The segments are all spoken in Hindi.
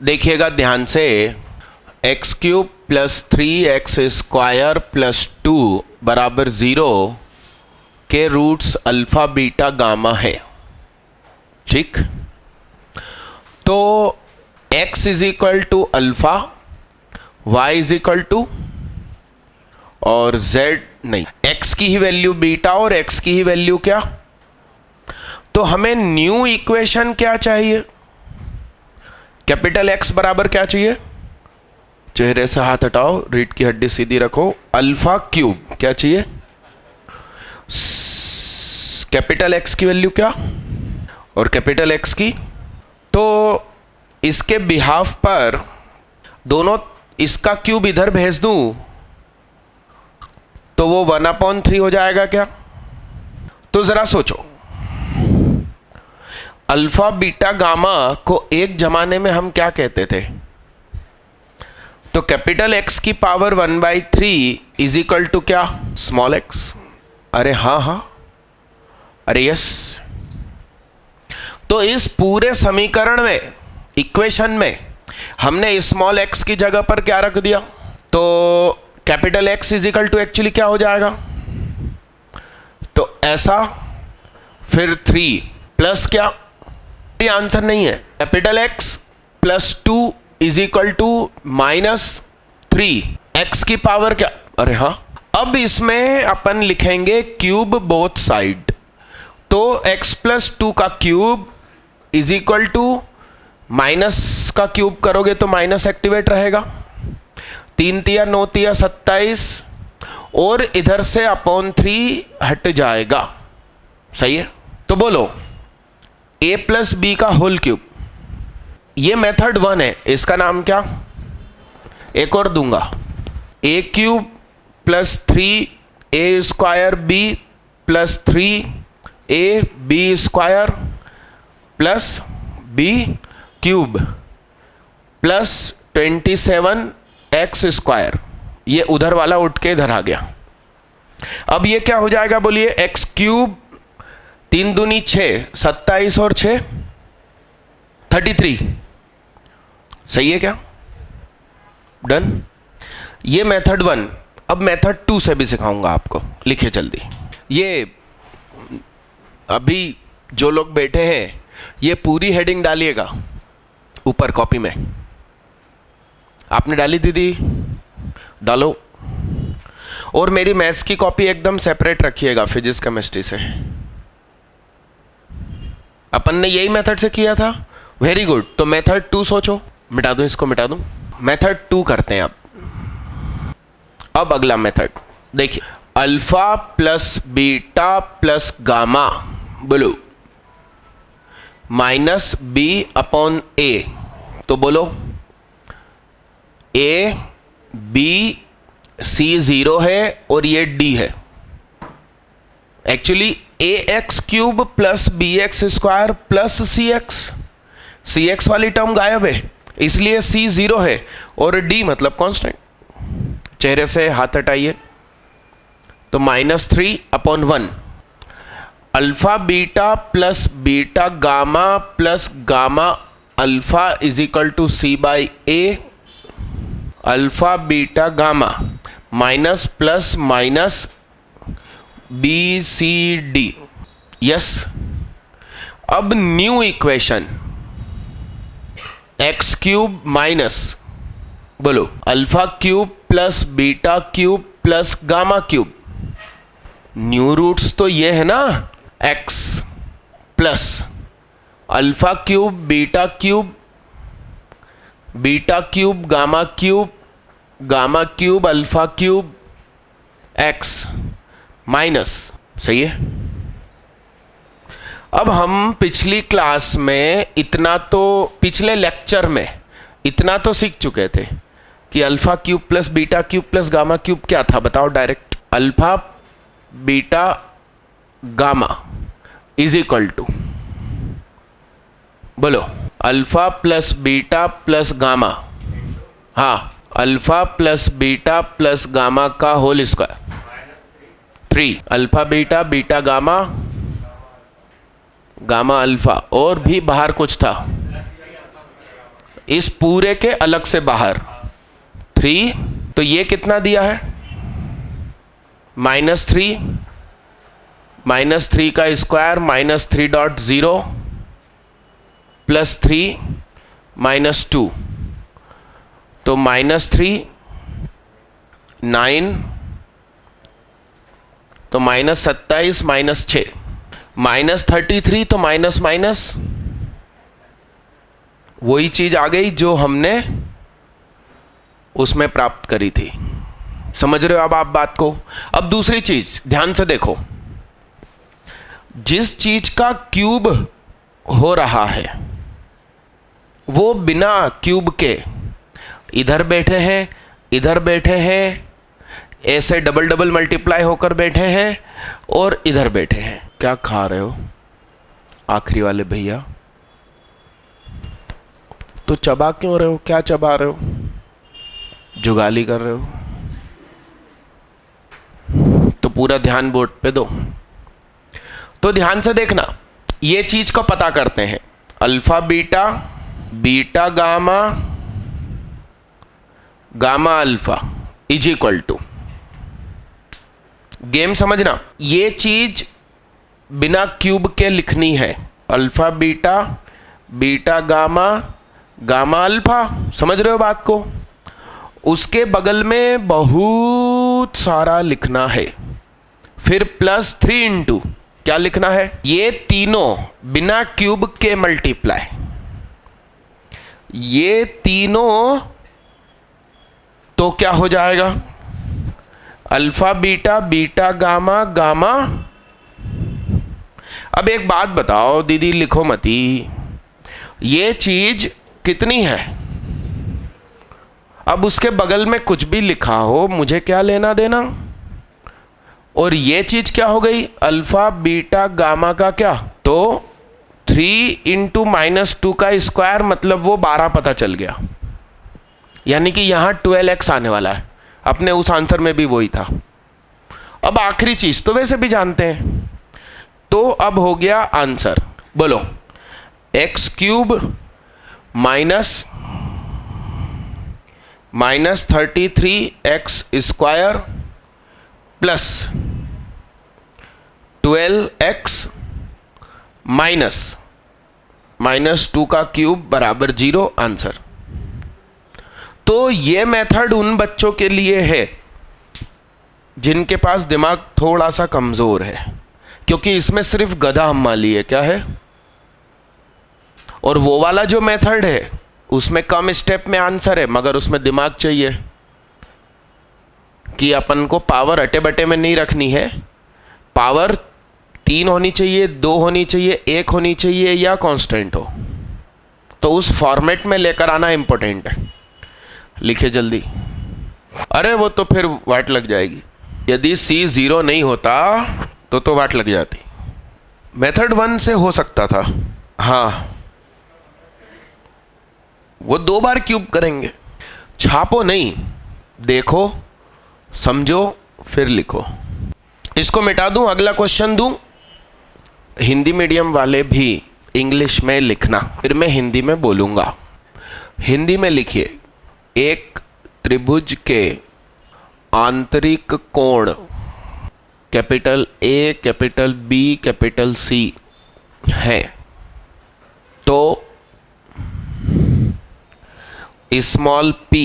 देखिएगा ध्यान से, x cube plus 3x² plus 2 बराबर 0 के रूट्स अल्फा बीटा गामा है। ठीक, तो x is equal to alpha, y is equal to और z नहीं, x की ही वैल्यू बीटा और x की ही वैल्यू क्या। तो हमें न्यू इक्वेशन क्या चाहिए, कैपिटल X बराबर क्या चाहिए, चेहरे से हाथ हटाओ, रीढ़ की हड्डी सीधी रखो, अल्फा क्यूब क्या चाहिए, कैपिटल X की वैल्यू क्या और कैपिटल X की। तो इसके बिहाफ पर दोनों, इसका क्यूब इधर भेज दूं तो वो 1/3 हो जाएगा क्या। तो जरा सोचो, अल्फा बीटा गामा को एक जमाने में हम क्या कहते थे, तो कैपिटल X की पावर 1/3 इज इक्वल टू क्या, स्मॉल x। अरे हाँ, अरे यस। तो इस पूरे समीकरण में, इक्वेशन में हमने स्मॉल x की जगह पर क्या रख दिया, तो capital X is equal to actually क्या हो जाएगा, तो ऐसा, फिर 3 प्लस क्या, ये आंसर नहीं है, capital X plus 2 is equal to -3, x की पावर क्या, अरे हाँ। अब इसमें अपन लिखेंगे क्यूब बोथ साइड, तो x प्लस 2 का cube is equal to minus का क्यूब करोगे तो माइनस एक्टिवेट रहेगा, 3 तिया 9 तिया 27 और इधर से अपॉन 3 हट जाएगा। सही है, तो बोलो a प्लस बी का होल क्यूब, ये मेथड 1 है, इसका नाम क्या, एक और दूंगा, a cube plus 3a² b plus 3ab² plus b cube plus 27x², ये उधर वाला उठ के इधर आ गया। अब ये क्या हो जाएगा बोलिए, x क्यूब 3 दूनी 6, 27 और 6 33। सही है क्या, डन। ये मेथड 1। अब मेथड 2 से भी सिखाऊंगा आपको, लिखिए जल्दी। ये अभी जो लोग बैठे हैं ये पूरी हेडिंग डालिएगा ऊपर कॉपी में, आपने डाली दीदी, डालो। और मेरी मैथ्स की कॉपी एकदम सेपरेट रखिएगा फिजिक्स केमिस्ट्री से, अपन ने यही मेथड से किया था। वेरी गुड, तो मेथड 2 सोचो, मिटा दूं इसको, मिटा दूं, मेथड 2 करते हैं अब अगला मेथड देखिए, alpha plus beta plus gamma, बोलो माइनस बी अपॉन ए, तो बोलो ए बी सी 0 है और ये डी है। Actually ax cube plus bx² plus cx वाली टर्म गायब है, इसलिए c 0 है और d मतलब कांस्टेंट। चेहरे से हाथ हटाइए, तो -3/1 alpha beta plus beta gamma plus gamma alpha is equal to c/a, alpha beta gamma minus plus minus B C D. Yes, अब new equation X cube minus, बोलो alpha cube plus beta cube plus gamma cube. New roots तो ये है ना, X plus alpha cube beta cube gamma cube alpha cube X minus. सही है। अब हम पिछली क्लास में इतना तो, पिछले लेक्चर में इतना तो सीख चुके थे कि alpha cube plus beta cube plus gamma cube क्या था, बताओ direct. Alpha beta gamma is equal to, बोलो alpha plus beta plus gamma, हाँ alpha plus beta plus gamma का whole square 3, alpha beta beta gamma gamma alpha, और भी बाहर कुछ था, इस पूरे के अलग से बाहर 3, तो ये कितना दिया है -3, -3 का स्क्वायर -3.0 +3 -2, तो -3 9, तो -27 -6 -33, तो माइनस माइनस वही चीज आ गई जो हमने उसमें प्राप्त करी थी। समझ रहे हो अब आप बात को? अब दूसरी चीज ध्यान से देखो, जिस चीज का क्यूब हो रहा है वो बिना क्यूब के इधर बैठे हैं, इधर बैठे हैं, ऐसे डबल डबल मल्टीप्लाई होकर बैठे हैं और इधर बैठे हैं। क्या खा रहे हो आखिरी वाले भैया? तो चबा क्यों रहे हो? क्या चबा रहे हो? जुगाली कर रहे हो? तो पूरा ध्यान बोर्ड पे दो। तो ध्यान से देखना, ये चीज को पता करते हैं, alpha beta, beta gamma, gamma alpha is equal to, game समझना, ये चीज बिना क्यूब के लिखनी है, alpha beta, beta gamma, gamma alpha. समझ रहे हो बात को? उसके बगल में बहुत सारा लिखना है, फिर +3 इंटू क्या लिखना है, ये तीनों बिना क्यूब के मल्टीप्लाई, ये तीनों तो क्या हो जाएगा, alpha beta, beta gamma, gamma. अब एक बात बताओ दीदी, लिखो मती, ये चीज कितनी है? अब उसके बगल में कुछ भी लिखा हो, मुझे क्या लेना देना? और ये चीज क्या हो गई, अल्फा बीटा गामा का क्या, तो 3 इंटू -2 का स्क्वायर, मतलब वो 12 पता चल गया, यानी कि यहां 12x आने वाला है। अपने उस आंसर में भी वही था। अब आखिरी चीज तो वैसे भी जानते हैं, तो अब हो गया आंसर, बोलो, x³ -33x square plus 12x -2 का क्यूब बराबर 0, आंसर। तो ये मेथड उन बच्चों के लिए है जिनके पास दिमाग थोड़ा सा कमजोर है, क्योंकि इसमें सिर्फ गधा हम्माली है, क्या है, और वो वाला जो मेथड है उसमें कम स्टेप में आंसर है, मगर उसमें दिमाग चाहिए कि अपन को पावर अटे बटे में नहीं रखनी है, पावर 3 होनी चाहिए, 2 होनी चाहिए, 1 होनी चाहिए या कांस्टेंट हो। तो उस फॉर्मेट में लेकर आना इंपॉर्टेंट है। लिखे जल्दी, अरे वो तो फिर वाट लग जाएगी। यदि C 0 नहीं होता तो वाट लग जाती। मेथड 1 से हो सकता था, हाँ, वो 2 बार क्यूब करेंगे। छापो नहीं, देखो, समझो, फिर लिखो। इसको मिटा दूं, अगला क्वेश्चन दूं। हिंदी मीडियम वाले भी इंग्लिश में लिखना, फिर मैं हिंदी में बोलूंगा। हिंदी में लिखिए, एक त्रिभुज के आंतरिक कोण capital A, capital B, capital C है, तो स्मॉल p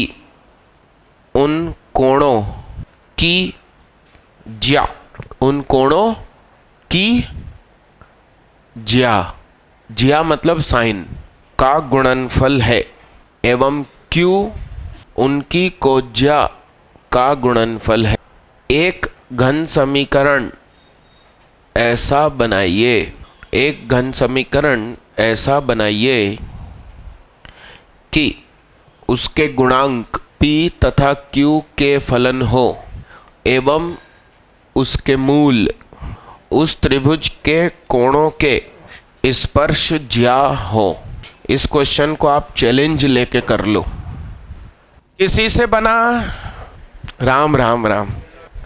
उन कोणों की ज्या, उन कोणों की ज्या मतलब साइन का गुणनफल है, एवं q उनकी कोज्या का गुणनफल है। एक घन समीकरण ऐसा बनाइए, एक घन समीकरण ऐसा बनाइए कि उसके गुणांक p तथा q के फलन हो एवं उसके मूल उस त्रिभुज के कोणों के स्पर्श ज्या हो। इस क्वेश्चन को आप चैलेंज लेके कर लो। किसी से बना? राम राम राम,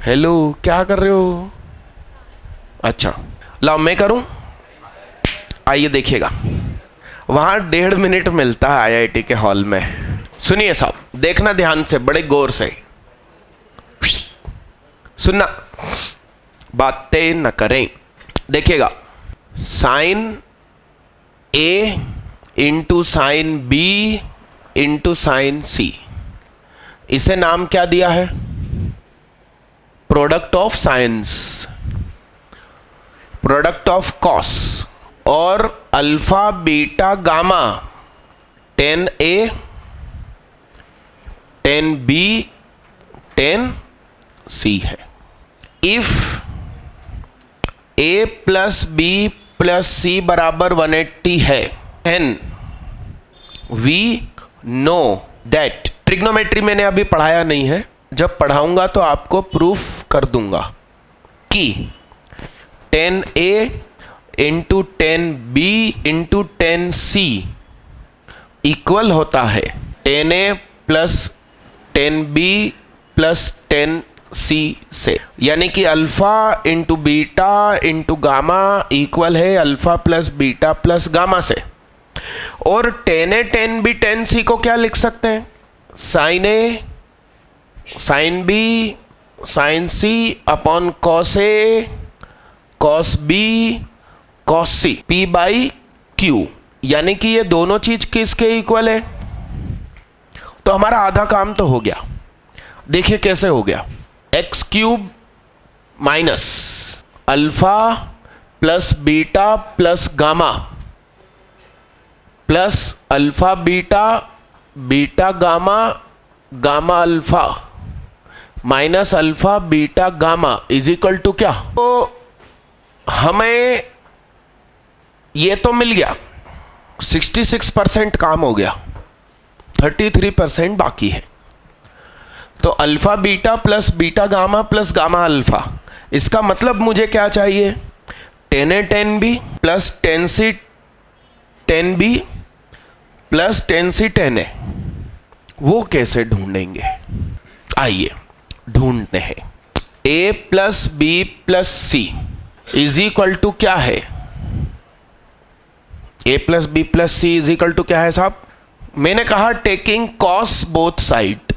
हेलो, क्या कर रहे हो? अच्छा, लाओ मैं करूं, आइए देखिएगा। वहां 1.5 मिनट मिलता है आईआईटी के हॉल में। सुनिए साहब, देखना ध्यान से, बड़े गौर से सुनना, बातें न करें। देखिएगा, sine A into sine B into sine C, इसे नाम क्या दिया है? Product of sines, product of cos. और alpha beta gamma 10A 10B 10C है। If A plus B plus C बराबर 180 है, then we know that, trigonometry मैंने अभी पढ़ाया नहीं है, जब पढ़ाऊंगा तो आपको प्रूफ कर दूंगा कि 10A into 10B into 10C equal होता है 10A plus 10B plus 10C से, यानी कि alpha into beta into gamma equal है alpha plus beta plus gamma से। और 10A 10B 10C को क्या लिख सकते हैं? Sine A sine B sine C upon cos A cos B cos C P by Q, यानी कि ये दोनों चीज किसके इक्वल है? तो हमारा आधा काम तो हो गया। देखिए कैसे हो गया, x cube minus alpha plus beta plus gamma plus alpha beta beta gamma gamma alpha minus alpha beta gamma is equal to क्या? तो हमें ये तो मिल गया, 66% काम हो गया, 33% बाकी है। तो alpha beta plus beta gamma plus gamma alpha, इसका मतलब मुझे क्या चाहिए? 10A 10B plus 10C 10B plus 10C 10A। वो कैसे ढूंढेंगे? आइए ढूंढते हैं। A plus B plus C is equal to क्या है? A plus B plus C is equal to क्या है साहब? मैंने कहा टेकिंग कॉस बोथ साइड।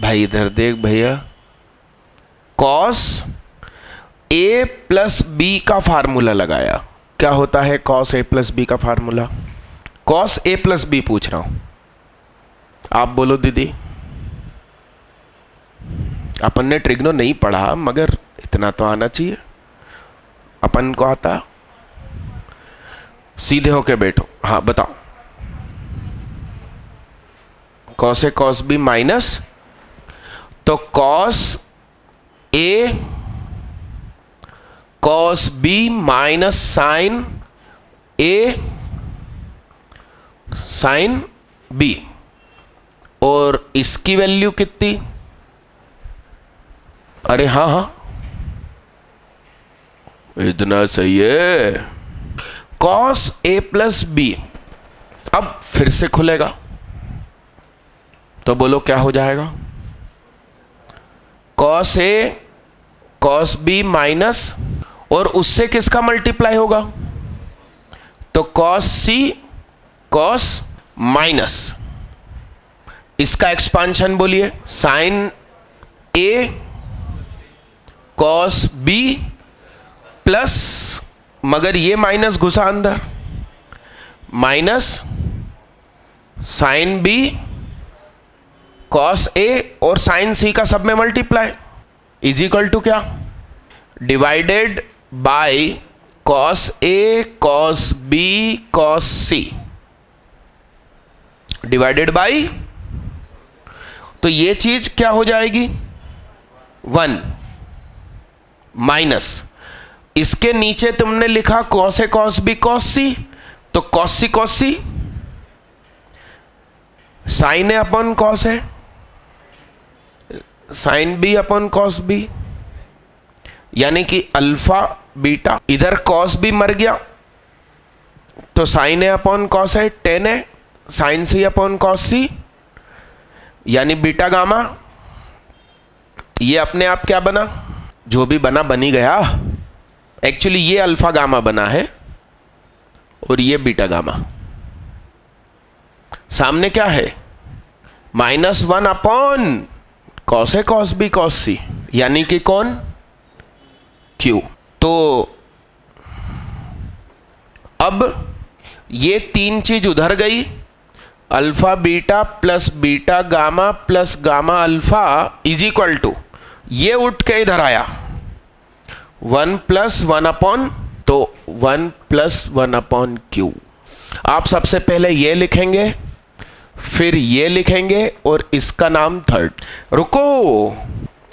भाई इधर देख भैया, कॉस A प्लस बी का फार्मूला लगाया। क्या होता है कॉस A प्लस बी का formula? Cos A plus B पूछ रहा हूं, आप बोलो दीदी। अपन ने ट्रिग्नो नहीं पढ़ा, मगर इतना तो आना चाहिए, अपन को आता। सीधे होके बैठो, हाँ बताओ। Cos A cos B minus, तो cos A cos B minus sign A sine B, और इसकी वैल्यू कितनी? अरे हाँ हाँ, इतना सही है। कॉस ए प्लस बी अब फिर से खुलेगा, तो बोलो क्या हो जाएगा? Cos A cos B minus, और उससे किसका मल्टीप्लाई होगा? तो कॉस सी कॉस माइनस, इसका एक्सपांशन बोलिए, sine A cos B plus, मगर ये माइनस घुसा अंदर, minus sine B cos A और साइन सी का सब में मल्टीप्लाई इज इक्वल टू क्या? Divided by cos A cos B cos C, divided by, तो ये चीज क्या हो जाएगी? 1 माइनस, इसके नीचे तुमने लिखा cos A cos B cos C, तो cos C sine A upon cos A, sine B upon cos B, यानी कि अल्फा बीटा, इधर कॉस बी मर गया तो sine A upon cos A 10A sine C upon cos C, यानी बीटा गामा। ये अपने आप क्या बना? जो भी बना बन ही गया। एक्चुअली ये अल्फा गामा बना है, और ये बीटा गामा। सामने क्या है? -1 upon cos A cos B cos C, यानी कि कौन? क्यू। तो अब ये तीन चीज उधर गई, alpha beta plus beta gamma plus gamma alpha is equal to, ये उठ के इधर आया 1 + 1 अपॉन, तो 1 + 1 अपॉन क्यू। आप सबसे पहले ये लिखेंगे, फिर ये लिखेंगे और इसका नाम थर्ड। रुको,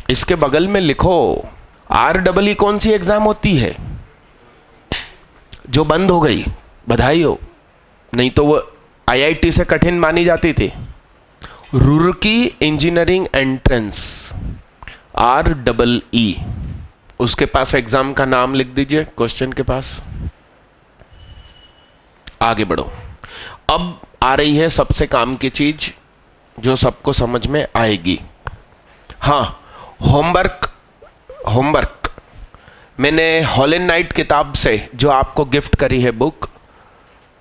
इसके बगल में लिखो REE कौन सी एग्जाम होती है जो बंद हो गई? बधाई हो, नहीं तो वो IIT से कठिन मानी जाती थी। रुड़की इंजीनियरिंग एंट्रेंस, REE, उसके पास एग्जाम का नाम लिख दीजिए क्वेश्चन के पास। आगे बढ़ो। अब आ रही है सबसे काम की चीज जो सबको समझ में आएगी। हाँ, होमवर्क मैंने हॉलैंड नाइट किताब से जो आपको गिफ्ट करी है बुक,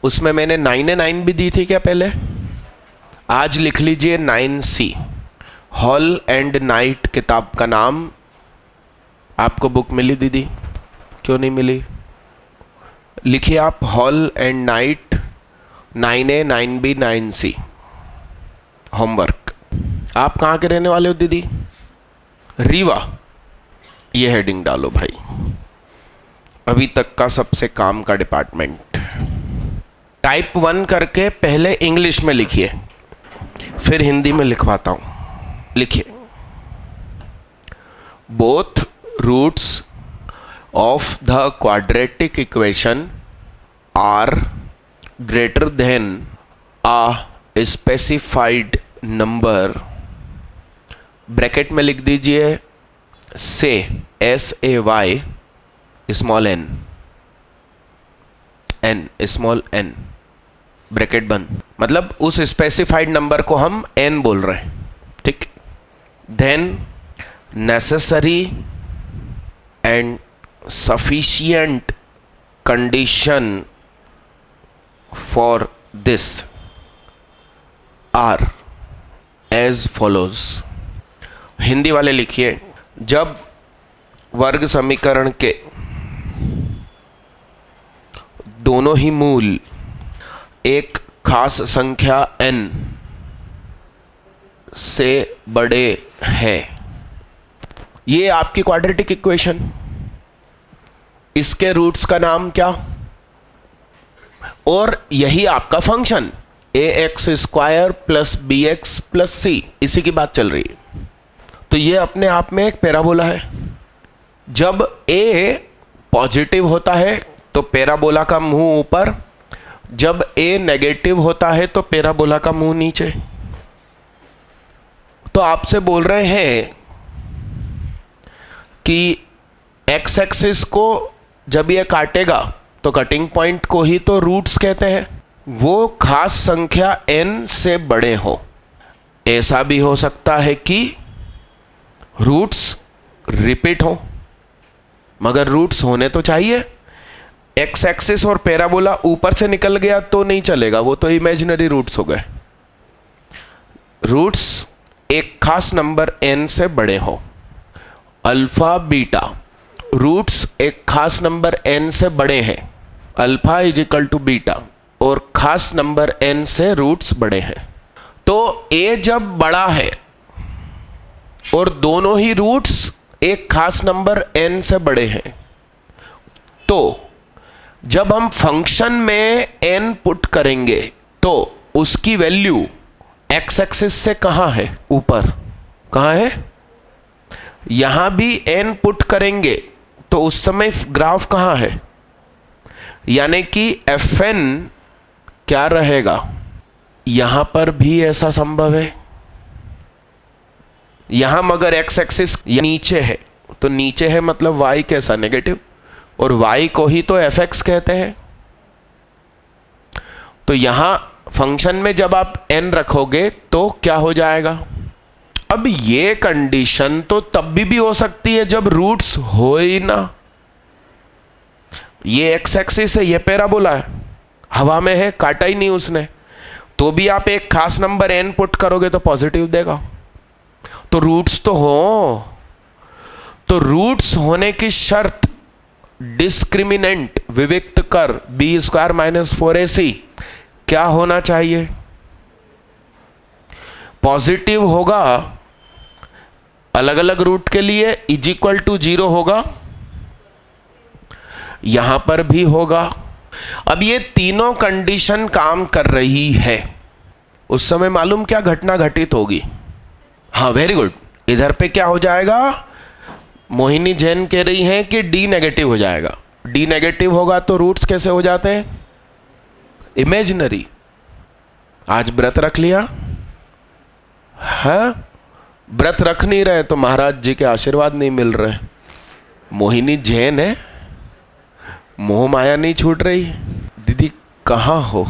उसमें मैंने 9 भी दी थी क्या पहले? आज लिख लीजिए 9C। हॉल एंड नाइट किताब का नाम आपको बुक मिली दीदी? क्यों नहीं मिली? लिखिए आप hall and night 9A 9B 9C homework. आप कहाँ के रहने वाले हो दीदी? रीवा। ये हेडिंग डालो भाई, अभी तक का सबसे काम का डिपार्टमेंट। टाइप 1 करके पहले इंग्लिश में लिखिए, फिर हिंदी में लिखवाता हूं। लिखिए, both roots of the quadratic equation are greater than a specified number, bracket में लिख दीजिए से SAY small n, small n, bracket बंद। मतलब उस स्पेसिफाइड नंबर को हम n बोल रहे हैं, ठीक? Then necessary and sufficient condition for this are as follows. Hindi वाले लिखिए, जब वर्ग समीकरण के दोनों ही मूल एक खास संख्या n से बड़े हैं, ये आपकी क्वाड्रेटिक इक्वेशन, इसके रूट्स का नाम क्या? और यही आपका फंक्शन ax² + bx + c, इसी की बात चल रही है। तो ये अपने आप में एक पैराबोला है। जब a पॉजिटिव होता है तो पैराबोला का मुंह ऊपर, जब a नेगेटिव होता है तो पैराबोला का मुंह नीचे। तो आपसे बोल रहे हैं कि x एक्सिस को जब ये काटेगा तो कटिंग पॉइंट को ही तो रूट्स कहते हैं। वो खास संख्या n से बड़े हो। ऐसा भी हो सकता है कि रूट्स रिपीट हो, मगर रूट्स होने तो चाहिए। एक्स एक्सिस और पैराबोला ऊपर से निकल गया तो नहीं चलेगा, वो तो इमेजिनरी रूट्स हो गए। रूट्स एक खास नंबर n से बड़े हो। अल्फा बीटा रूट्स एक खास नंबर n से बड़े हैं, अल्फा = बीटा, और खास नंबर n से रूट्स बड़े हैं। तो a जब बड़ा है और दोनों ही रूट्स एक खास नंबर n से बड़े हैं, तो जब हम फंक्शन में n पुट करेंगे तो उसकी वैल्यू x एक्सिस से कहां है? ऊपर। कहां है? यहां भी n पुट करेंगे तो उस समय ग्राफ कहां है? यानी कि fn क्या रहेगा? यहां पर भी ऐसा संभव है। यहां मगर x एक्सिस नीचे है, तो नीचे है मतलब y कैसा? नेगेटिव, और y को ही तो fx कहते हैं। तो यहां फंक्शन में जब आप n रखोगे तो क्या हो जाएगा? अब ये कंडीशन तो तब भी हो सकती है जब रूट्स हो ही ना। ये x एक्सिस है, ये पैराबोला है, हवा में है, काटा ही नहीं उसने, तो भी आप एक खास नंबर n पुट करोगे तो पॉजिटिव देगा। तो रूट्स तो हो, तो रूट्स होने की शर्त डिस्क्रिमिनेंट विविक्त कर b² - 4ac क्या होना चाहिए? पॉजिटिव होगा अलग अलग रूट के लिए, = 0 होगा, यहां पर भी होगा। अब ये तीनों कंडीशन काम कर रही है, उस समय मालूम क्या घटना घटित होगी? हाँ, वेरी गुड। इधर पे क्या हो जाएगा? मोहिनी जैन कह रही हैं कि D नेगेटिव हो जाएगा। D नेगेटिव होगा तो रूट्स कैसे हो जाते हैं? इमेजिनरी। आज व्रत रख लिया है, व्रत रख नहीं रहे तो महाराज जी के आशीर्वाद नहीं मिल रहे। मोहिनी जैन है, मोह माया नहीं छूट रही। दीदी कहाँ हो?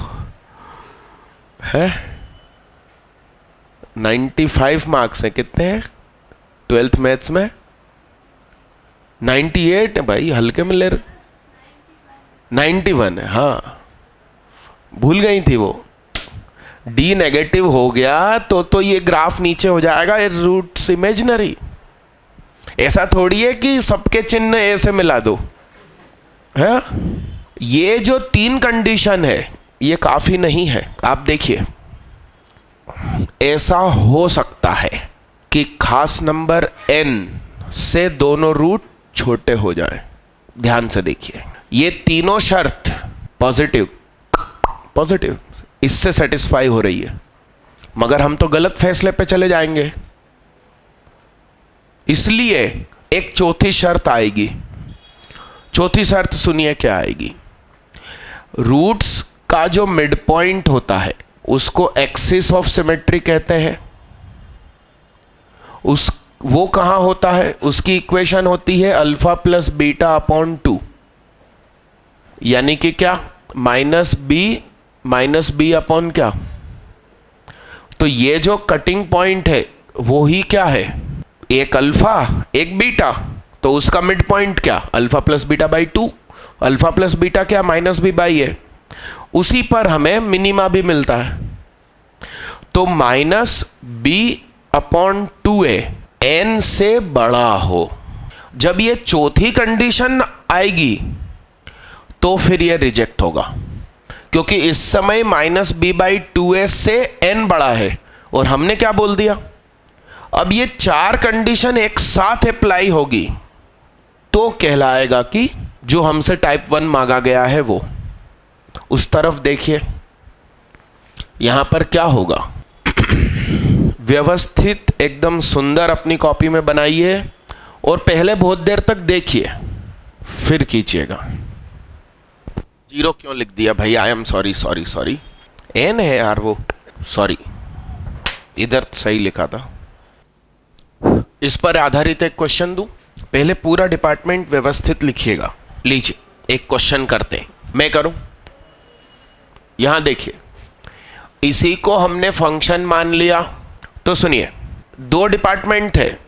है 95 मार्क्स हैं, कितने हैं 12th मैथ्स में? 98 है भाई, हल्के में ले रहे। 91 है, हाँ भूल गई थी वो। D नेगेटिव हो गया तो ये ग्राफ नीचे हो जाएगा, ये रूट्स इमेजिनरी। ऐसा थोड़ी है कि सबके चिन्ह A से मिला दो, है? ये जो 3 कंडीशन है ये काफी नहीं है। आप देखिए, ऐसा हो सकता है कि खास नंबर n से दोनों रूट छोटे हो जाएं। ध्यान से देखिए, ये तीनों शर्त पॉजिटिव पॉजिटिव इससे सेटिस्फाई हो रही है, मगर हम तो गलत फैसले पे चले जाएंगे। इसलिए एक चौथी शर्त आएगी। चौथी शर्त सुनिए क्या आएगी? रूट्स का जो मिड पॉइंट होता है उसको एक्सिस ऑफ सिमेट्री कहते हैं। वो कहां होता है? उसकी इक्वेशन होती है α + β/2, यानी कि क्या? -b क्या? तो ये जो कटिंग पॉइंट है वो ही क्या है? एक अल्फा एक बीटा, तो उसका मिड पॉइंट क्या? α + β/2। α + बीटा क्या? -b/a है। उसी पर हमें मिनिमा भी मिलता है। तो -b/2a n से बड़ा हो। जब ये चौथी कंडीशन आएगी तो फिर ये रिजेक्ट होगा, क्योंकि इस समय -b/2a से n बड़ा है, और हमने क्या बोल दिया? अब ये 4 कंडीशन एक साथ अप्लाई होगी तो कहलाएगा कि जो हमसे टाइप 1 मांगा गया है वो। उस तरफ देखिए, यहां पर क्या होगा? व्यवस्थित एकदम सुंदर अपनी कॉपी में बनाइए और पहले बहुत देर तक देखिए, फिर कीजिएगा। 0 क्यों लिख दिया भाई? I am sorry sorry sorry, n है यार वो, सॉरी, इधर सही लिखा था। इस पर आधारित एक क्वेश्चन दूं, पहले पूरा डिपार्टमेंट व्यवस्थित लिखिएगा। लीजिए एक क्वेश्चन करते हैं, मैं करूं। यहां देखिए, इसी को हमने फंक्शन मान लिया। तो सुनिए, 2 डिपार्टमेंट है,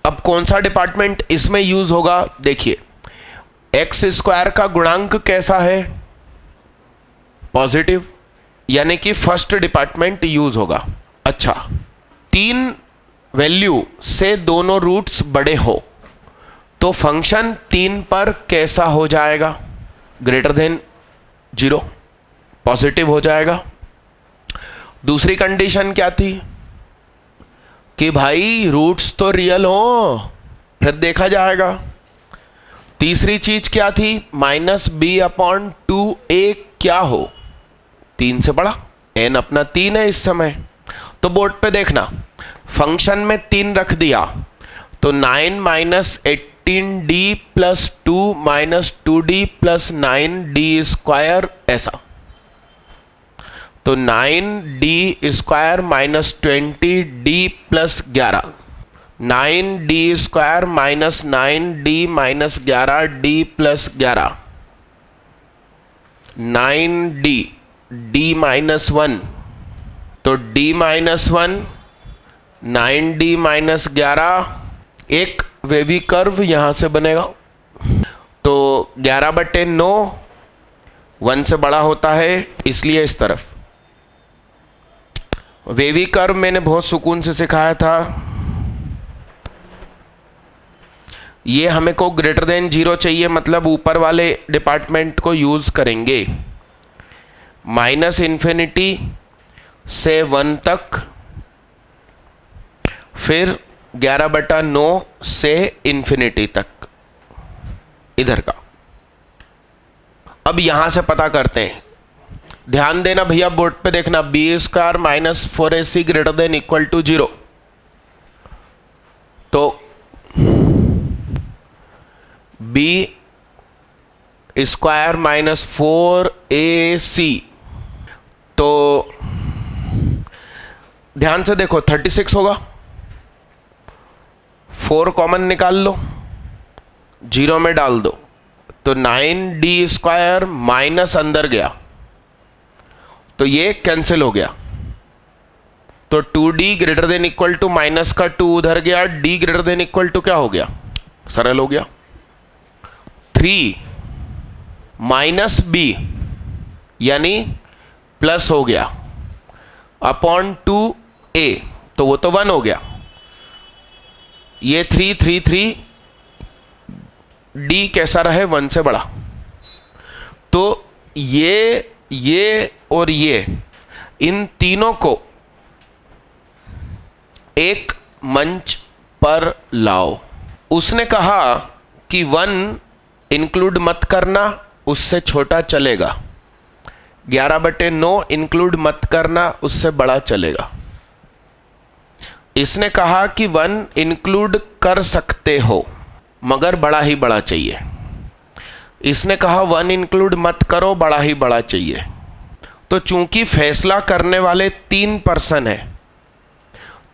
अब कौन सा डिपार्टमेंट इसमें यूज होगा? देखिए, x² का गुणांक कैसा है? पॉजिटिव, यानी कि फर्स्ट डिपार्टमेंट यूज होगा। अच्छा, 3 वैल्यू से दोनों रूट्स बड़े हो तो फंक्शन 3 पर कैसा हो जाएगा? >0, पॉजिटिव हो जाएगा। दूसरी कंडीशन क्या थी? कि भाई रूट्स तो रियल हो, फिर देखा जाएगा। तीसरी चीज क्या थी? -b/2a क्या हो? 3 से बड़ा। n अपना 3 है इस समय, तो बोर्ड पे देखना, फंक्शन में 3 रख दिया तो 9 - 18d + 2 - 2d + 9d², ऐसा। तो 9d² - 20d + 11, 9d² - 9d - 11d + 11, 9d d - 1, तो d - 1 9d - 11, एक वेवी कर्व यहां से बनेगा। तो 11/9 1 से बड़ा होता है, इसलिए इस तरफ। वेवी कर्व मैंने बहुत सुकून से सिखाया था। ये हमें को ग्रेटर देन 0 चाहिए, मतलब ऊपर वाले डिपार्टमेंट को यूज करेंगे। -इन्फिनिटी से 1 तक, फिर 11/9 से इन्फिनिटी तक इधर का। अब यहां से पता करते हैं, ध्यान देना भैया, बोर्ड पे देखना। b² - 4ac greater than equal to 0। तो b² - 4ac, तो ध्यान से देखो 36 होगा। 4 कॉमन निकाल लो, 0 में डाल दो, तो 9d² माइनस अंदर गया तो ये कैंसिल हो गया। तो 2d greater than equal to minus का 2 उधर गया, d greater than equal to क्या हो गया, सरल हो गया। 3 माइनस b यानी प्लस हो गया अपॉन 2a, तो वो तो 1 हो गया। ये 3 3 3, d कैसा रहे, 1 से बड़ा। तो ये और ये, इन तीनों को एक मंच पर लाओ। उसने कहा कि 1 इंक्लूड मत करना, उससे छोटा चलेगा। 11/9 इंक्लूड मत करना, उससे बड़ा चलेगा। इसने कहा कि 1 इंक्लूड कर सकते हो मगर बड़ा ही बड़ा चाहिए। इसने कहा 1 इंक्लूड मत करो, बड़ा ही बड़ा चाहिए। तो चूंकि फैसला करने वाले 3 पर्सन है,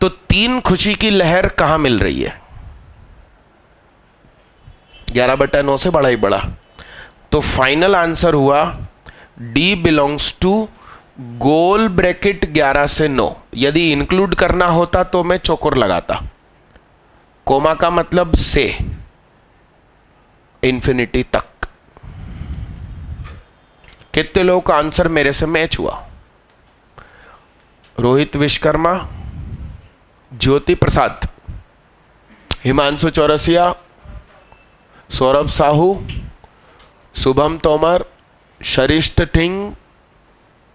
तो 3 खुशी की लहर कहां मिल रही है, 11/9 से बड़ा ही बड़ा। तो फाइनल आंसर हुआ D बिलोंग्स टू गोल ब्रैकेट 11 से 9। यदि इंक्लूड करना होता तो मैं चौकोर लगाता, कोमा का मतलब से इन्फिनिटी तक। कितने लोगों का आंसर मेरे से मैच हुआ? रोहित विश्वकर्मा, ज्योति प्रसाद, हिमांशु चौरसिया, सौरभ साहू, शुभम तोमर,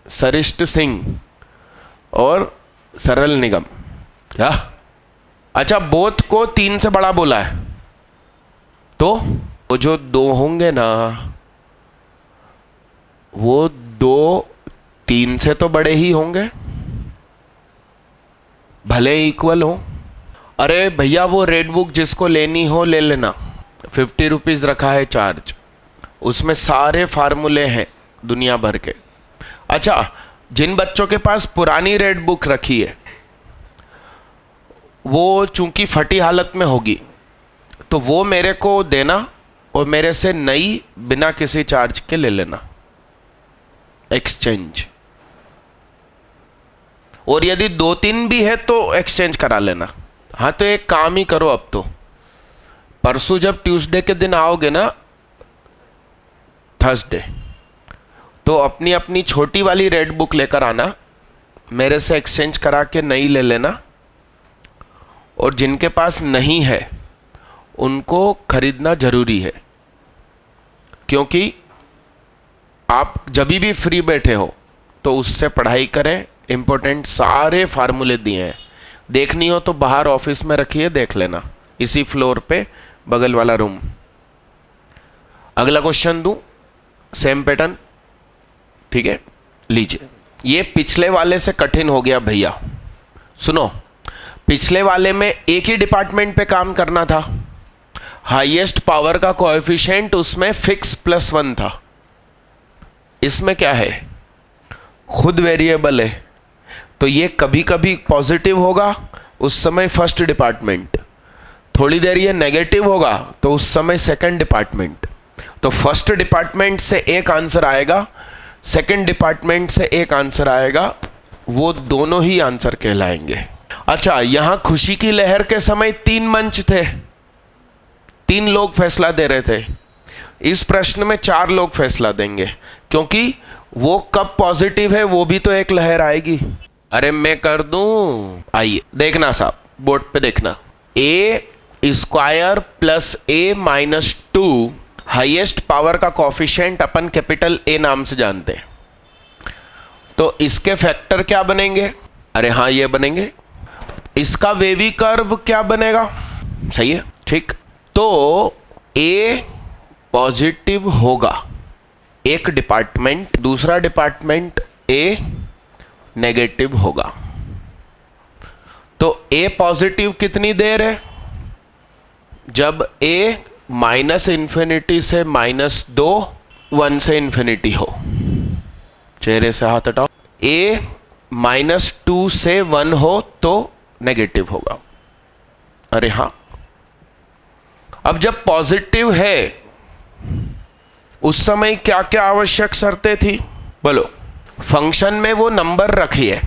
सरिष्ट सिंह और सरल निगम। क्या? अच्छा, बोथ को 3 से बड़ा बोला है, तो वो जो 2 होंगे ना, वो 2 3 से तो बड़े ही होंगे, भले इक्वल हो। अरे भैया, वो रेड बुक जिसको लेनी हो ले लेना, 50 रुपीज रखा है चार्ज, उसमें सारे फार्मूले हैं दुनिया भर के। अच्छा, जिन बच्चों के पास पुरानी रेड बुक रखी है, वो चूंकि फटी हालत में होगी, तो वो मेरे को देना और मेरे से नई बिना किसी चार्ज के ले लेना, एक्सचेंज। और यदि 2-3 भी है तो एक्सचेंज करा लेना। हाँ, तो एक काम ही करो, अब तो परसों जब ट्यूसडे के दिन आओगे ना, थर्सडे, तो अपनी अपनी छोटी वाली रेड बुक लेकर आना, मेरे से एक्सचेंज करा के नई ले लेना। और जिनके पास नहीं है उनको खरीदना जरूरी है, क्योंकि आप जब भी फ्री बैठे हो तो उससे पढ़ाई करें। इंपॉर्टेंट सारे फार्मूले दिए हैं, देखनी हो तो बाहर ऑफिस में रखिए, देख लेना, इसी फ्लोर पे बगल वाला रूम। अगला क्वेश्चन दूं, सेम पैटर्न, ठीक है, लीजिए। ये पिछले वाले से कठिन हो गया भैया। सुनो, पिछले वाले में एक ही डिपार्टमेंट पे काम करना था, हाईएस्ट पावर का कोएफिशिएंट उसमें फिक्स +1 था। इसमें क्या है, खुद वेरिएबल है, तो ये कभी कभी पॉजिटिव होगा, उस समय फर्स्ट डिपार्टमेंट, थोड़ी देर ये नेगेटिव होगा तो उस समय सेकंड डिपार्टमेंट। तो फर्स्ट डिपार्टमेंट से एक आंसर आएगा, सेकंड डिपार्टमेंट से एक आंसर आएगा, वो दोनों ही आंसर कहलाएंगे। अच्छा, यहां खुशी की लहर के समय 3 मंच थे, 3 लोग फैसला दे रहे थे। इस प्रश्न में 4 लोग फैसला देंगे, क्योंकि वो कब पॉजिटिव है वो भी तो एक लहर आएगी। अरे मैं कर दूं, आइए देखना साहब, बोर्ड पे देखना। ए स्क्वायर प्लस ए माइनस 2 हाईएस्ट पावर का कॉफिशिएंट अपन कैपिटल ए नाम से जानते हैं, तो इसके फैक्टर क्या बनेंगे? अरे हाँ ये बनेंगे। इसका वेवी कर्व क्या बनेगा? सही है, ठीक। तो ए पॉजिटिव होगा एक डिपार्टमेंट, दूसरा डिपार्टमेंट ए नेगेटिव होगा। तो ए पॉजिटिव कितनी देर है? जब ए माइनस इन्फिनिटी से -2 1 से इन्फिनिटी हो। चेहरे से हाथ हटाओ। ए -2 से 1 हो तो नेगेटिव होगा। अरे हाँ, अब जब पॉजिटिव है उस समय क्या क्या आवश्यक शर्तें थी? बोलो। फंक्शन में वो नंबर रखिए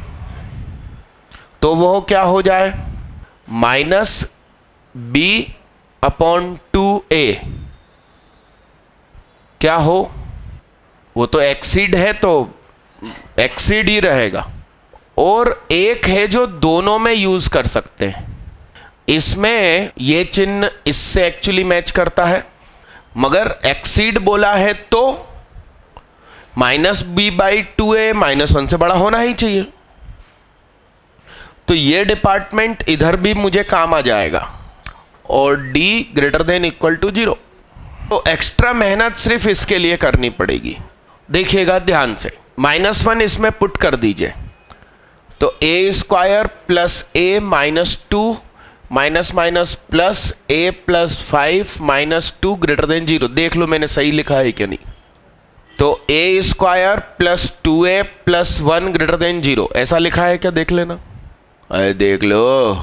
तो वो क्या हो जाए? -b/2a क्या हो? वो तो एक्सीड है तो एक्सीड ही रहेगा। और एक है जो दोनों में यूज कर सकते हैं, इसमें ये चिन्ह इससे एक्चुअली मैच करता है, मगर एक्सीड बोला है तो -b/2a -1 से बड़ा होना ही चाहिए। तो ये डिपार्टमेंट इधर भी मुझे काम आ जाएगा और d > 0। तो एक्स्ट्रा मेहनत सिर्फ इसके लिए करनी पड़ेगी। देखिएगा ध्यान से, -1 इसमें पुट कर दीजिए, तो a square plus a minus 2 minus minus plus a plus 5 minus 2 > 0। देख लो मैंने सही लिखा है कि नहीं। तो a square plus 2a plus 1 > 0 ऐसा लिखा है क्या? देख लेना। अरे देख लो,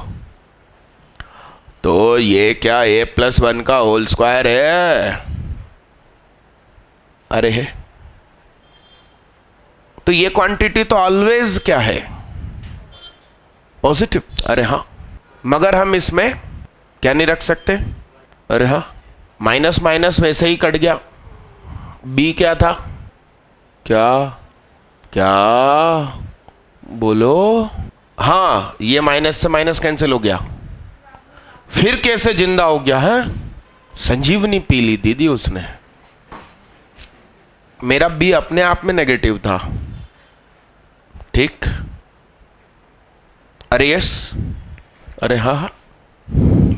तो ये क्या a प्लस 1 का होल स्क्वायर है? अरे है, तो ये क्वांटिटी तो ऑलवेज क्या है? पॉजिटिव। अरे हाँ, मगर हम इसमें क्या नहीं रख सकते? अरे हाँ, माइनस माइनस वैसे ही कट गया। b क्या था? क्या क्या बोलो? हाँ, ये माइनस से माइनस कैंसिल हो गया, फिर कैसे जिंदा हो गया है? संजीवनी पी ली दीदी उसने। मेरा b अपने आप में नेगेटिव था, ठीक। अरे यस, अरे हाँ हाँ,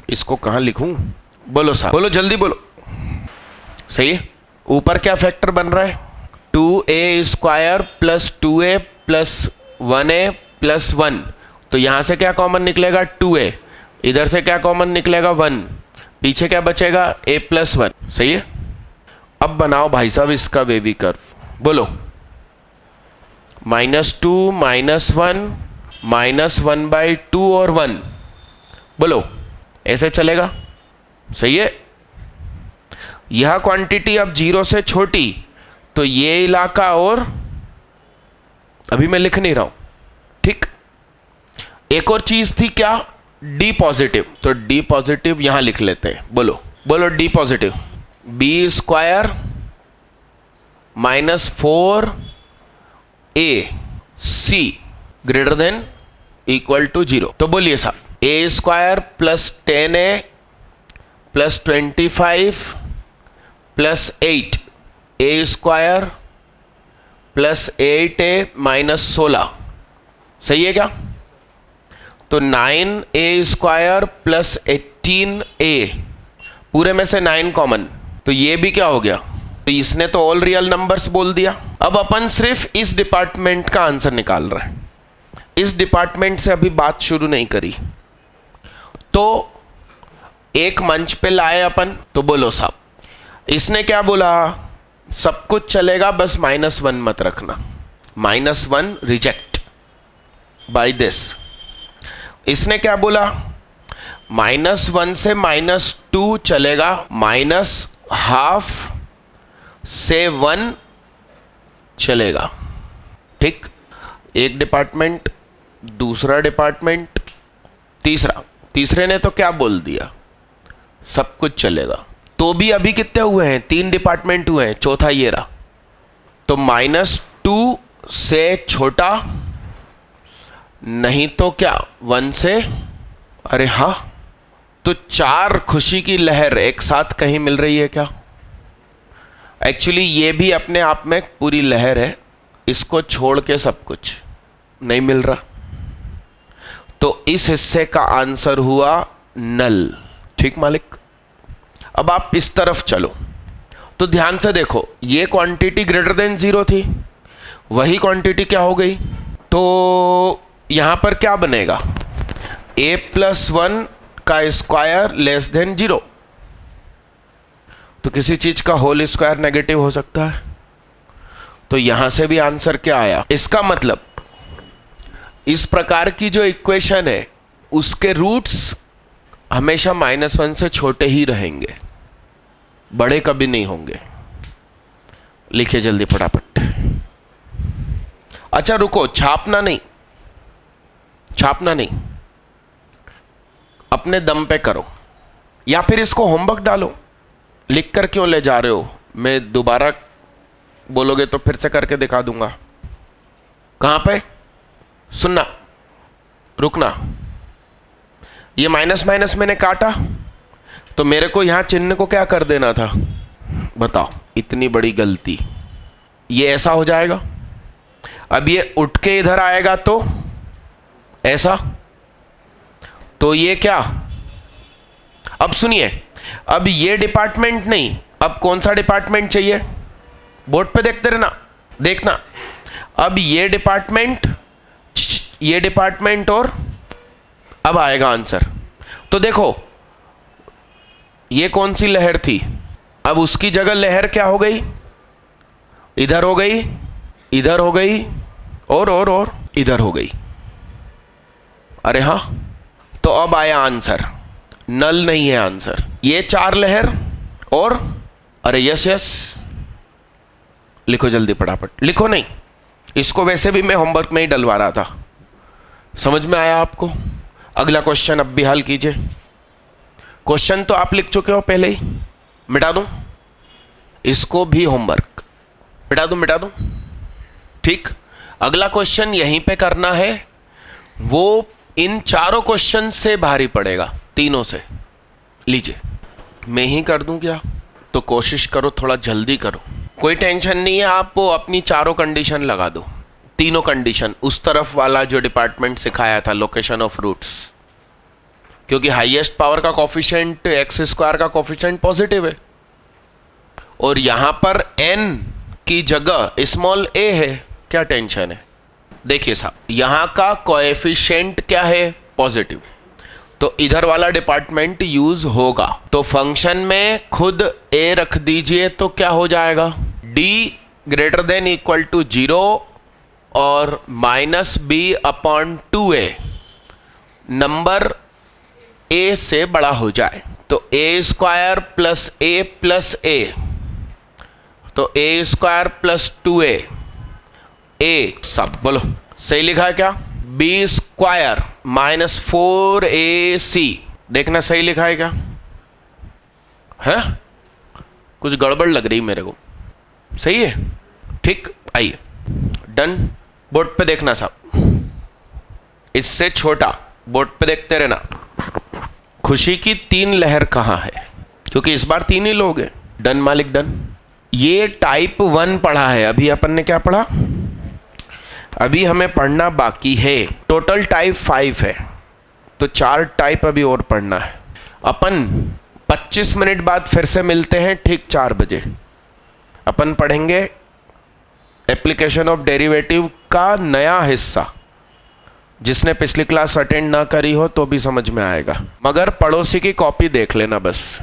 इसको कहाँ लिखूं? बोलो साहब, बोलो जल्दी बोलो। सही है। ऊपर क्या फैक्टर बन रहा है? 2a square plus 2a plus 1a plus 1। तो यहां से क्या कॉमन निकलेगा? 2a। इधर से क्या कॉमन निकलेगा? 1। पीछे क्या बचेगा? a plus 1। सही है। अब बनाओ भाई साहब इसका वेवी कर्व। बोलो। -2 -1 -1/2 और 1। बोलो, ऐसे चलेगा? सही है। यह क्वांटिटी अब 0 से छोटी, तो ये इलाका, और अभी मैं लिख नहीं रहा हूं, ठीक। एक और चीज थी क्या? d positive. तो d पॉजिटिव यहां लिख लेते हैं। बोलो बोलो, d positive. b square -4ac > 0। तो बोलिए साहब, a square plus 10a plus 25 plus 8, a square plus 8a minus 16। सही है क्या? तो 9a स्क्वायर प्लस 18a, पूरे में से 9 कॉमन, तो ये भी क्या हो गया? तो इसने तो ऑल रियल नंबर्स बोल दिया। अब अपन सिर्फ इस डिपार्टमेंट का आंसर निकाल रहे हैं, इस डिपार्टमेंट से अभी बात शुरू नहीं करी। तो एक मंच पे लाए अपन, तो बोलो साहब, इसने क्या बोला? सब कुछ चलेगा, बस -1 मत रखना। -1 रिजेक्ट बाय दिस। इसने क्या बोला? -1 से -2 चलेगा, -12 से 1 चलेगा, ठीक। एक डिपार्टमेंट, दूसरा डिपार्टमेंट, तीसरे ने तो क्या बोल दिया? सब कुछ चलेगा। तो भी अभी कितने हुए हैं, 3 डिपार्टमेंट हुए हैं, चौथा ये रहा। तो -2 से छोटा नहीं तो क्या 1 से, अरे हाँ, तो 4 खुशी की लहर एक साथ कहीं मिल रही है क्या? एक्चुअली ये भी अपने आप में पूरी लहर है, इसको छोड़ के सब कुछ नहीं मिल रहा। तो इस हिस्से का आंसर हुआ नल। ठीक मालिक। अब आप इस तरफ चलो तो ध्यान से देखो, ये क्वांटिटी ग्रेटर देन 0 थी, वही क्वांटिटी क्या हो गई? तो यहां पर क्या बनेगा? a+1 का स्क्वायर लेस देन 0। तो किसी चीज का होल स्क्वायर नेगेटिव हो सकता है। तो यहां से भी आंसर क्या आया? इसका मतलब इस प्रकार की जो इक्वेशन है उसके रूट्स हमेशा -1 से छोटे ही रहेंगे, बड़े कभी नहीं होंगे। लिखिए जल्दी फटाफट। अच्छा रुको, छापना नहीं, छापना नहीं, अपने दम पे करो, या फिर इसको होमवर्क डालो। लिख कर क्यों ले जा रहे हो? मैं दोबारा बोलोगे तो फिर से करके दिखा दूंगा। कहां पे? सुनना, रुकना। ये माइनस माइनस मैंने काटा, तो मेरे को यहां चिन्ह को क्या कर देना था? बताओ, इतनी बड़ी गलती। ये ऐसा हो जाएगा। अब ये उठ के इधर आएगा तो ऐसा, तो ये क्या? अब सुनिए, अब ये डिपार्टमेंट नहीं, अब कौन सा डिपार्टमेंट चाहिए? बोर्ड पे देखते रहना, देखना। अब ये डिपार्टमेंट और अब आएगा आंसर। तो देखो, ये कौन सी लहर थी? अब उसकी जगह लहर क्या हो गई? इधर हो गई, इधर हो गई, और इधर हो गई। अरे हाँ, तो अब आया आंसर। नल नहीं है आंसर। ये 4 लहर और, अरे यस यस, लिखो जल्दी फटाफट। लिखो नहीं, इसको वैसे भी मैं होमवर्क में ही डलवा रहा था। समझ में आया आपको? अगला क्वेश्चन अब भी हल कीजिए। क्वेश्चन तो आप लिख चुके हो पहले ही, मिटा दूं इसको भी? होमवर्क मिटा दूं? ठीक। अगला क्वेश्चन यहीं पे करना है, वो इन चारों क्वेश्चन से भारी पड़ेगा, तीनों से। लीजिए, मैं ही कर दूं क्या? तो कोशिश करो, थोड़ा जल्दी करो। कोई टेंशन नहीं है, आप वो अपनी चारों कंडीशन लगा दो, तीनों कंडीशन। उस तरफ वाला जो डिपार्टमेंट सिखाया था, लोकेशन ऑफ रूट्स, क्योंकि हाईएस्ट पावर का कोफिशिएंट x² का कोफिशिएंट पॉजिटिव है, और यहां पर n की जगह स्मॉल a है। क्या टेंशन है? देखिए साहब, यहां का कोएफिशिएंट क्या है? पॉजिटिव। तो इधर वाला डिपार्टमेंट यूज होगा। तो फंक्शन में खुद a रख दीजिए, तो क्या हो जाएगा? d > 0 और -b/2a नंबर a से बड़ा हो जाए, तो a² + a + a, तो a² + 2a, a सब बोलो सही लिखा है क्या? b² - 4ac, देखना सही लिखा है क्या? है? कुछ गड़बड़ लग रही मेरे को। सही है? ठीक, आइए डन। बोर्ड पे देखना साहब, इससे छोटा बोर्ड पे देखते रहना। खुशी की 3 लहर कहां है? क्योंकि इस बार 3 ही लोग हैं। डन मालिक, डन। ये टाइप 1 पढ़ा है, अभी अपन ने क्या पढ़ा? अभी हमें पढ़ना बाकी है। टोटल टाइप 5 है, तो 4 टाइप अभी और पढ़ना है। अपन 25 मिनट बाद फिर से मिलते हैं, ठीक 4 बजे। अपन पढ़ेंगे एप्लीकेशन ऑफ डेरिवेटिव का नया हिस्सा। जिसने पिछली क्लास अटेंड ना करी हो तो भी समझ में आएगा, मगर पड़ोसी की कॉपी देख लेना बस।